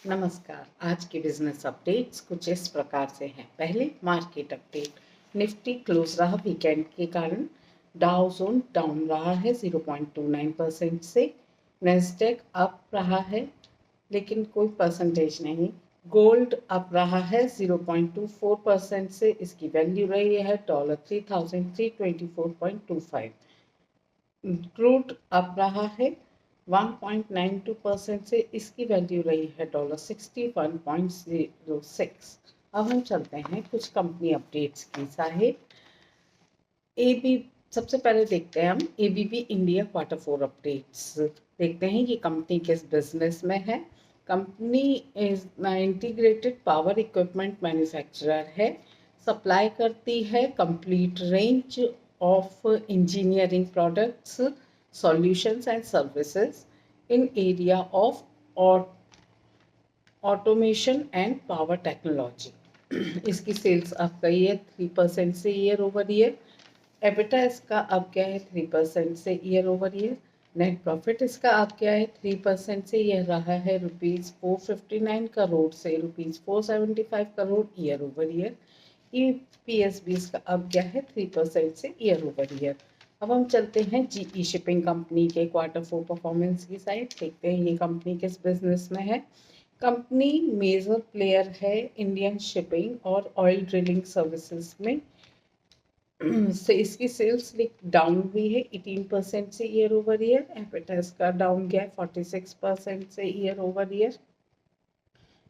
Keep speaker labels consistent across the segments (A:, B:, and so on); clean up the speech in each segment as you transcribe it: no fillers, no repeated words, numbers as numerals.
A: नमस्कार। आज के बिजनेस अपडेट्स कुछ इस प्रकार से हैं। पहले मार्केट अपडेट। निफ्टी क्लोज रहा वीकेंड के कारण। डाउ जोन डाउन रहा है 0.29% से। नेस्डेक अप रहा है लेकिन कोई परसेंटेज नहीं। गोल्ड अप रहा है 0.24% से। इसकी वैल्यू रही है $3,324.25। क्रूड अप रहा है 1.92% से। इसकी वैल्यू रही है $61.06। अब हम चलते हैं कुछ कंपनी अपडेट्स की साइड। एबी सबसे पहले देखते हैं हम एबीबी इंडिया Q4 अपडेट्स। देखते हैं कि कंपनी किस बिजनेस में है। Company is integrated power equipment manufacturer है। सप्लाई करती है complete range of engineering products, solutions and services in area of automation and power technology. इसकी अप अब गई है 3% से ईयर ओवर ईयर। एबिटा इसका अब क्या है 3% से year over year. Net profit इसका अब क्या है 3% से यह रहा है ₹459 करोड़ से ₹475 crore year over year. EPS भी इसका अब क्या है 3% से ईयर ओवर ईयर। अब हम चलते हैं जीई शिपिंग कंपनी के Q4 परफॉर्मेंस की साइड। देखते हैं ये कंपनी किस बिजनेस में है। कंपनी मेजर प्लेयर है इंडियन शिपिंग और ऑयल ड्रिलिंग सर्विसेज में। से इसकी सेल्स डाउन हुई है 18% से ईयर ओवर ईयर। एबिटा इसका डाउन गया 46% से year over year.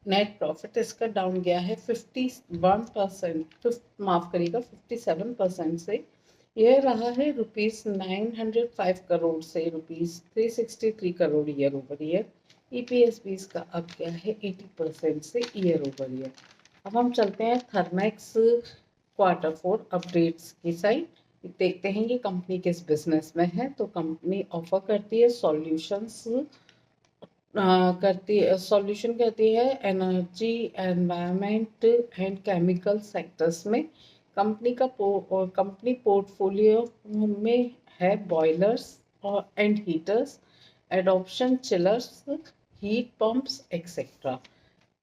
A: Net profit इसका डाउन गया है 51%, माफ करिएगा 57% से। यह रहा है ₹905 करोड़ से ₹363 crore year over year. EPS भी इसका अब क्या है 80% से ईयर ओवर ईयर। अब हम चलते हैं थर्मैक्स Q4 अपडेट्स की साइड। देखते हैं ये कंपनी किस बिजनेस में है। तो कंपनी ऑफर करती है सॉल्यूशंस करती है energy, environment and chemical sectors में। कंपनी पोर्टफोलियो में है बॉयलर्स और and heaters, adoption chillers, heat pumps etcetera.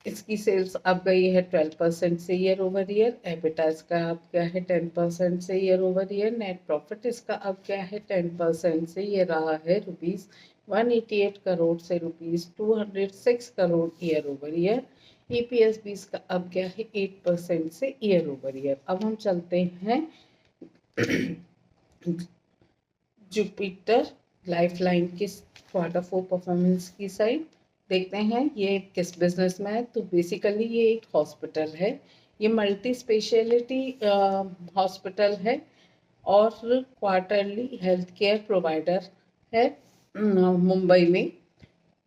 A: इसकी सेल्स अब गई है 12% से ईयर ओवर ईयर। एबिटा इसका अब क्या है 10% से year over year. Net profit इसका अब क्या है 10% से। ये रहा है ₹188 करोड़ से ₹206 crore year over year. EPS भी इसका अब क्या है 8% से ईयर ओवर ईयर। अब हम चलते हैं जुपिटर लाइफलाइन की Q4 परफॉर्मेंस की साइड। देखते हैं ये किस बिजनेस में है। तो बेसिकली ये एक हॉस्पिटल है। ये मल्टी स्पेशलिटी हॉस्पिटल है और क्वार्टरली हेल्थ केयर प्रोवाइडर है मुंबई में,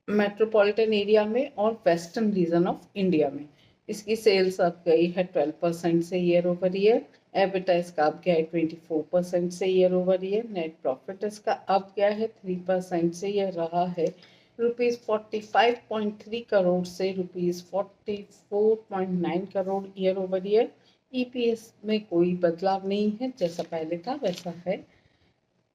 A: मेट्रोपॉलिटन एरिया में और वेस्टर्न रीजन ऑफ इंडिया में। इसकी सेल्स अब गई है 12% से ईयर ओवर ईयर। एबिटा इसका अब गया है 24% से year over year. Net profit इसका अब गया है 3% से। यह रहा है ₹45.3 करोड़ से ₹44.9 crore year over year. EPS में कोई बदलाव नहीं है, जैसा पहले था वैसा है।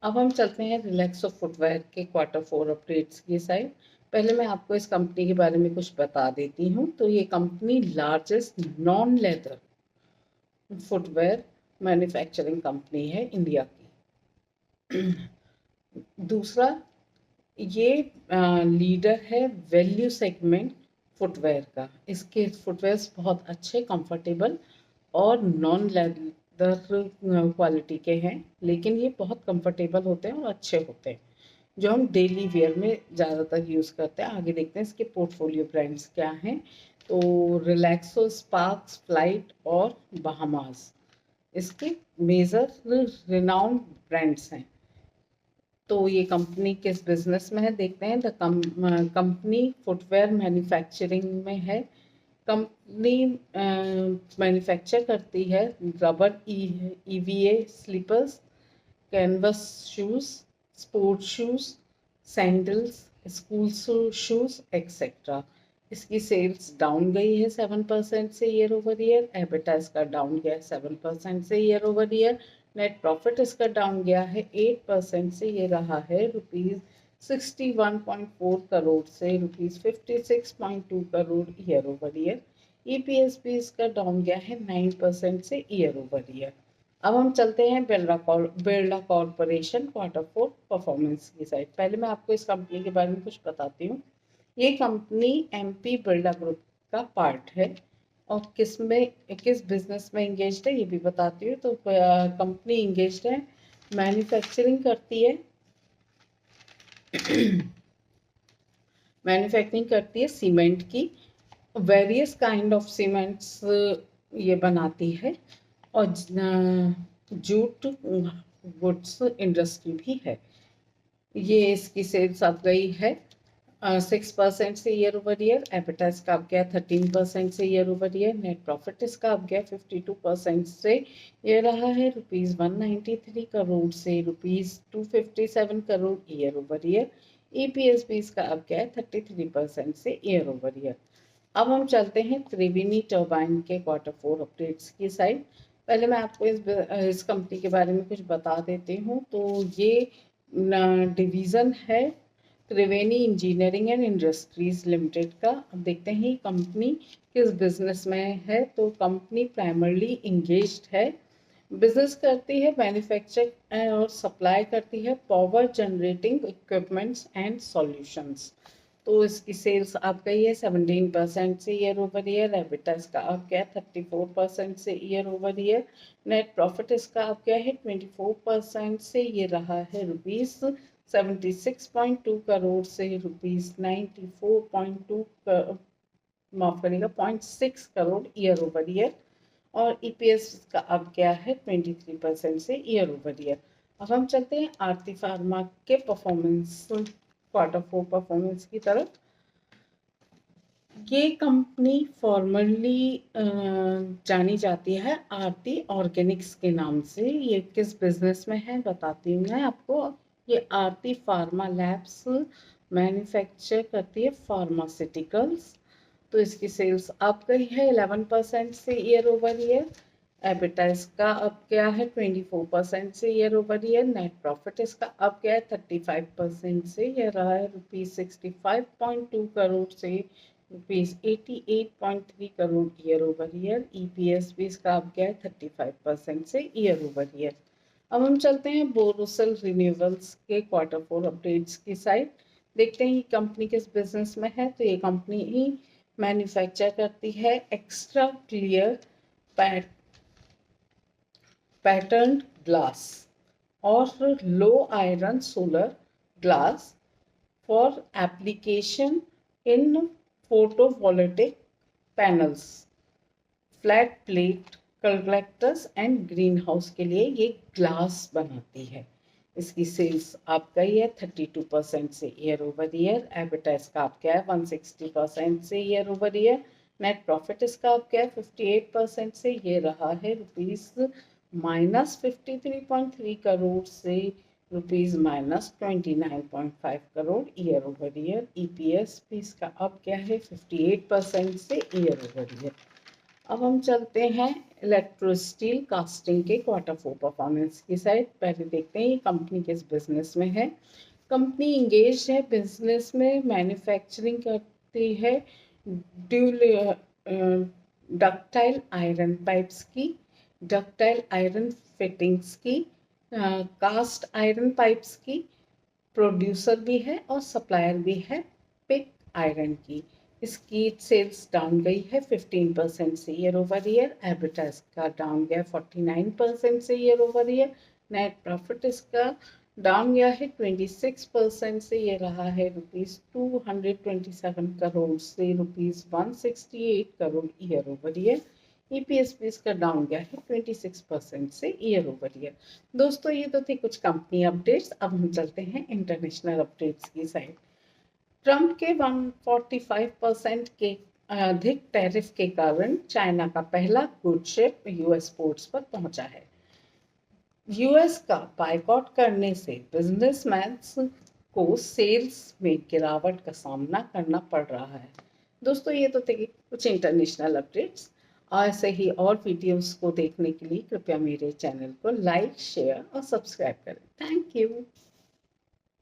A: अब हम चलते हैं रिलैक्सो फुटवेयर के Q4 अपडेट्स की साइड। पहले मैं आपको इस कंपनी के बारे में कुछ बता देती हूँ। तो ये company largest non leather footwear manufacturing company है इंडिया की। दूसरा, ये लीडर है वैल्यू सेगमेंट फुटवेयर का। इसके फुटवेयर्स बहुत अच्छे, कंफर्टेबल और नॉन लेदर क्वालिटी के हैं, लेकिन ये बहुत कंफर्टेबल होते हैं और अच्छे होते हैं, जो हम डेली वेयर में ज़्यादातर यूज़ करते हैं। आगे देखते हैं इसके पोर्टफोलियो ब्रांड्स क्या हैं। तो रिलैक्सो, स्पार्क्स, फ्लाइट और बहामास इसके मेजर रिनाउंड ब्रांड्स हैं। तो ये कंपनी किस बिजनेस में है देखते हैं। द कंपनी फुटवेयर मैन्युफैक्चरिंग में है। कंपनी मैन्युफैक्चर करती है rubber EVA slippers, canvas shoes, sport shoes, sandals, school shoes etcetera. इसकी सेल्स डाउन गई है 7% से ईयर ओवर ईयर। एबिटा इसका डाउन गया है 7% से year over year. Net profit इसका डाउन गया है 8% से। ये रहा है 61.4 करोड़ से rupees 56.2 crore year over year. EPS भी इसका डाउन गया है 9% से ईयर ओवर ईयर। अब हम चलते हैं बिरला कॉर्पोरेशन Q4 परफॉर्मेंस की साइड। पहले मैं आपको इस कंपनी के बारे में कुछ बताती हूँ। ये कंपनी एमपी बिरला ग्रुप का पार्ट है और किस बिजनेस में इंगेज है ये भी बताती हूँ। तो कंपनी इंगेज है, मैन्युफैक्चरिंग करती है मैन्युफैक्चरिंग करती है सीमेंट की, वेरियस काइंड ऑफ सीमेंट्स ये बनाती है और जूट गुड्स इंडस्ट्री भी है। ये इसकी सेल्स अब गई है 6% से ईयर ओवर ईयर। एबिटा इसका अब गया 13% से year over year. Net profit इसका अब गया 52% से, ये रहा है ₹193 करोड़ से ₹257 crore year over year. EPS भी इसका अब गया 33% से ईयर ओवर ईयर। अब हम चलते हैं त्रिवेणी टर्बाइन के Q4 अपडेट्स की साइड। पहले मैं आपको इस कंपनी के बारे में कुछ बता देती हूँ। तो ये डिवीज़न है त्रिवेणी इंजीनियरिंग एंड इंडस्ट्रीज लिमिटेड का। अब देखते हैं कंपनी किस बिजनेस में है। तो कंपनी प्राइमरली इंगेज्ड है, बिजनेस करती है, मैन्युफैक्चर और सप्लाई करती है power generating equipments and solutions. तो इसकी सेल्स आप गई है 17% से ईयर ओवर ईयर। एबिटा इसका आप गया 34% से year over year. Net profit इसका आप गया है 24% से, ये रहा है ₹76.2 करोड़ से ₹94.2 माफ करिएगा 0.6 करोड़ ईयर ओवर ईयर। और ईपीएस का अब गया है 23% से ईयर ओवर ईयर। अब हम चलते हैं आरती फार्मा के Q4 परफॉर्मेंस की तरफ। ये कंपनी फॉर्मली जानी जाती है आरती ऑर्गेनिक्स के नाम से। ये किस बिजनेस में है बताती हूँ मैं आपको। ये आरती फार्मा लैब्स मैन्युफैक्चर करती है फार्मास्यूटिकल्स। तो इसकी सेल्स अप गई है 11% से ईयर ओवर ईयर। एबिटा इसका अब गया है 24% से year over year. Net profit इसका अब गया है 35% से, यह रहा है ₹65.2 करोड़ से ₹88.3 crore year over year. EPS भी इसका अब गया है 35% से ईयर ओवर ईयर। अब हम चलते हैं बोरोसिल रिन्यूएबल्स के Q4 अपडेट्स की साइड। देखते हैं ये कंपनी किस बिजनेस में है। तो ये कंपनी ही मैन्युफैक्चर करती है एक्स्ट्रा क्लियर पैटर्न ग्लास और low iron solar glass for application in photovoltaic panels, flat plate collectors and greenhouse के लिए ये ग्लास बनाती है। इसकी सेल्स आप गई है 32% से ईयर ओवर ईयर। एबिटा इसका आप क्या है 160% से year over year. Net profit इसका आप क्या है 58% से, ये रहा है -53.3 करोड़ से -29.5 crore year over year. EPS भी इसका अब क्या है 58% से ईयर ओवर ईयर। अब हम चलते हैं इलेक्ट्रोस्टील कास्टिंग के Q4 परफॉर्मेंस की साइड। पहले देखते हैं ये कंपनी किस बिजनेस में है। कंपनी इंगेज है बिजनेस में, मैन्युफैक्चरिंग करती है डक्टाइल आयरन पाइप्स की, डक्टाइल आयरन फिटिंग्स की, कास्ट आयरन पाइप्स की, प्रोड्यूसर भी है और सप्लायर भी है पिक आयरन की। इसकी सेल्स डाउन गई है 15% से ईयर ओवर ईयर। एबिटा इसका डाउन गया 49% से year over year. Net profit इसका डाउन गया है 26% से, ये रहा है ₹227 करोड़ से ₹168 crore year over year. EPS भी इसका डाउन गया है 26% से ईयर ओवर ईयर। दोस्तों ये तो थे कुछ कंपनी अपडेट्स। अब हम चलते हैं इंटरनेशनल अपडेट्स की साइड। ट्रंप के 145% के अधिक टैरिफ के कारण चाइना का पहला गुड शिप यूएस पोर्ट्स पर पहुंचा है। यूएस का बायकॉट करने से बिजनेसमैन को सेल्स में गिरावट का सामना करना पड़ रहा है। दोस्तों ये तो थे कुछ इंटरनेशनल अपडेट्स। ऐसे ही और वीडियोस को देखने के लिए कृपया मेरे चैनल को लाइक, शेयर और सब्सक्राइब करें। Thank you.